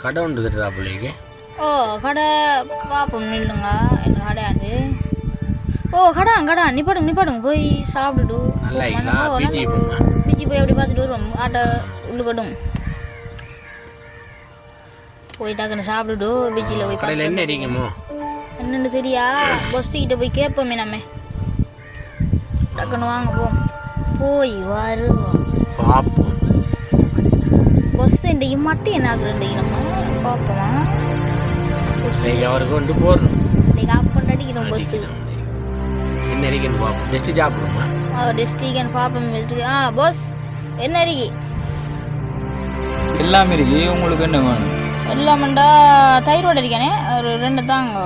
கடை உண்டு கட்டுறாப்பிள்ளைக்கு. ஓ கடை பார்ப்போம் நில்லுங்க என்ன கடையாண்டு. ஓ கடை நிப்பாடுங்க போய் சாப்பிட்டுடு. பீச்சு போய் அப்படி பார்த்துட்டு வருவோம். ஆட்டை உள்ளுக்கட்டும் போய் டக்குன்னு சாப்பிட்டுடு. பீச்சில் போய் கடையில் என்ன இருக்குமோ என்னென்னு தெரியா பஸ்ஸுக்கிட்ட போய் கேட்போமே நம்ம. டக்குன்னு வாங்க போய் வருவோம் பார்ப்போம். பஸ் இன்றைக்கு மட்டும் என்ன ஆகுறேன் நம்ம பார்ப்போம். அவருக்கு கொண்டு போடுறோம். இன்றைக்கு ஆஃப் பண்ணி அடிக்கிறோம் பஸ்ஸு. என்ன இருக்குன்னு பார்ப்போம். டெஸ்ட்டு சாப்பிடுவோமா? டெஸ்டிகன் பார்ப்போம். பஸ் என்ன இருக்கு? எல்லாமே இருக்கு. உங்களுக்கு என்ன வேணும்? எல்லாமண்டா தயிர் வடை இருக்கானே ஒரு 2 தாங்க.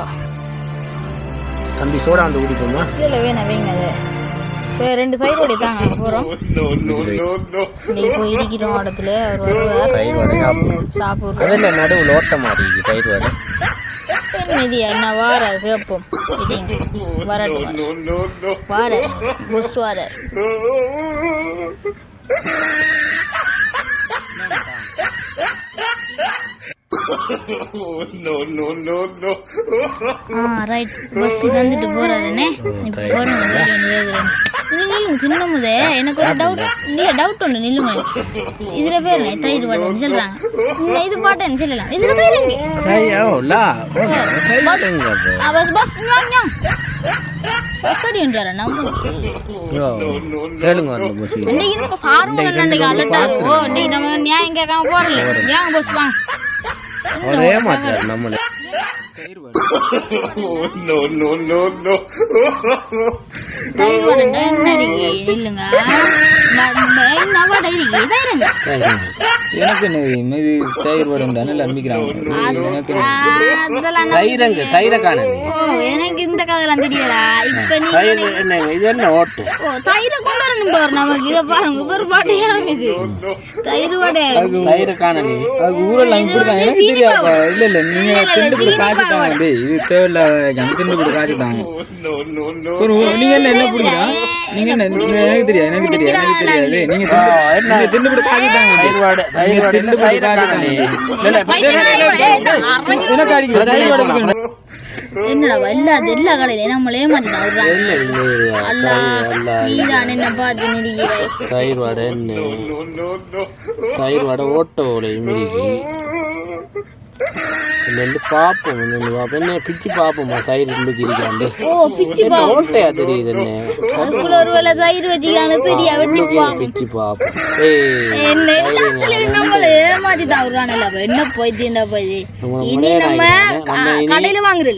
தம்பி சோடா வந்து குடிப்போமா? இல்லை வேணாம் வைங்க. அது 2 தயிர் வடை தாங்க போகிறோம். இன்னைக்கு போய் இருக்கிறோம் இடத்துல தயிர் வடை சாப்பிடுவோம். அதில் நடுவில் ஓட்ட மாதிரி இருக்கு தயிர் வடை. என்னதியா என்ன வார கேட்போம். வரட்டும் வார பஸ் வார. ரைட் பஸ் வந்துட்டு போறாருண்ணே. இப்போ போறோம். சின்ன முதே எனக்கு ஒரு டவுட் ஒன்று நில்லுங்க. இதுல பேர் தயிர் வடைன்னு சொல்றாங்க. இது பாட்டேன்னு சொல்லலாம். இதுல பேர் நம்ம நியாயம் கேட்காம போறல. ஏன் பஸ் வாங்க ஒரே மாத்திர நம்மளே தயிர் வடை என்ன இருக்கு இல்லைங்க. என்ன வடை இருக்கு தயிருங்க. எனக்கு என்ன இது தயிர் வடை நம்பிக்கிறாங்க. எனக்கு இந்த கதையெல்லாம் தெரியலா. இப்ப இது என்ன ஓட்டு தயிரை கொண்டு வரணும் பாரு நமக்கு. இதை பாருங்க ஒரு பாட்டையாம் இது தயிர் வடை. தயிர் காண ஊரெல்லாம் இப்படிதான். எனக்கு தெரியாது. இல்ல நீங்க திண்டு காய்ச்சிட்டாங்க. இது தேவையில்ல திண்டு கூட காய்ச்சிட்டாங்க. நீங்க என்ன பிடிக்கிறா? நீங்க எனக்கு தெரியாது. நீங்க திண்டு கூட காய்ச்சிட்டாங்க. திண்டு கூட காய்ச்சிட்டாங்க. எனக்கு அடிக்கிற தயிர் வடை என்னடா எல்லா கடையில நம்மளே மாட்டினா என்ன பார்த்து நிறுகிறாய். தயிர் வடை என்ன தயிர் வடை ஓட்ட ஓலை மிருகி பாப்போம். என்ன பிச்சு பாப்போமா தயிர் இருக்காண்டு. ஓ பிச்சு ஓட்டையா தெரியுது. என்ன அதுக்குள்ள ஒரு வேளை தயிர் வச்சுக்கான தெரியா பிச்சு பாப்போம். நம்மள ஏமாத்தி தான் வருவானல்ல. என்ன போய் இனி நம்ம கடையில வாங்குறோம்.